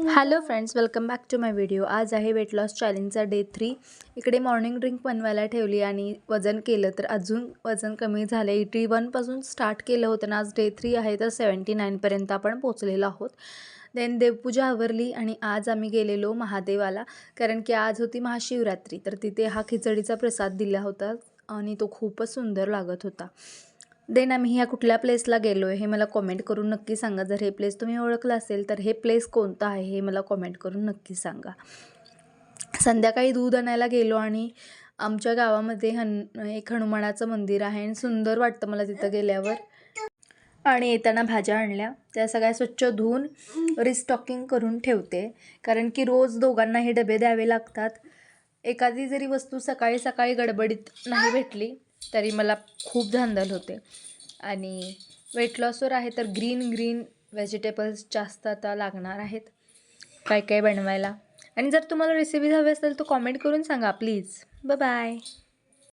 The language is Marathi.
Hello friends, welcome back to my video. आज आहे वेट लॉस चॅलेंजचा डे 3. इकडे मॉर्निंग ड्रिंक बनवायला ठेवली आणि वजन केलं तर अजून वजन कमी झालं. 81पासून स्टार्ट केलं होतं ना, आज डे 3 आहे तर 79पर्यंत आपण पोचलेलो आहोत. देन देवपूजा आवरली आणि आज आम्ही गेलेलो महादेवाला, कारण की आज होती महाशिवरात्री. तर तिथे हा खिचडीचा प्रसाद दिला होता आणि तो खूपच सुंदर लागत होता. देन आम्ही ह्या कुठल्या प्लेसला गेलो आहे हे मला कॉमेंट करून नक्की सांगा. जर हे प्लेस तुम्ही ओळखलं असेल तर हे प्लेस कोणतं आहे हे मला कॉमेंट करून नक्की सांगा. संध्याकाळी दूध आणायला गेलो आणि आमच्या गावामध्ये एक हनुमानाचं मंदिर आहे आणि सुंदर वाटतं मला तिथं गेल्यावर. आणि येताना भाज्या आणल्या, त्या सगळ्या स्वच्छ धुवून रिस्टॉकिंग करून ठेवते, कारण की रोज दोघांना हे डबे द्यावे लागतात. एखादी जरी वस्तू सकाळी सकाळी गडबडीत नाही भेटली तरी मला खूप धांदल होते. आणि वेट लॉसवर आहे तर ग्रीन व्हेजिटेबल्स जास्त आता लागणार आहेत काय काय बनवायला. आणि जर तुम्हाला रेसिपीज हवी असेल तर कॉमेंट करून सांगा प्लीज. बाय.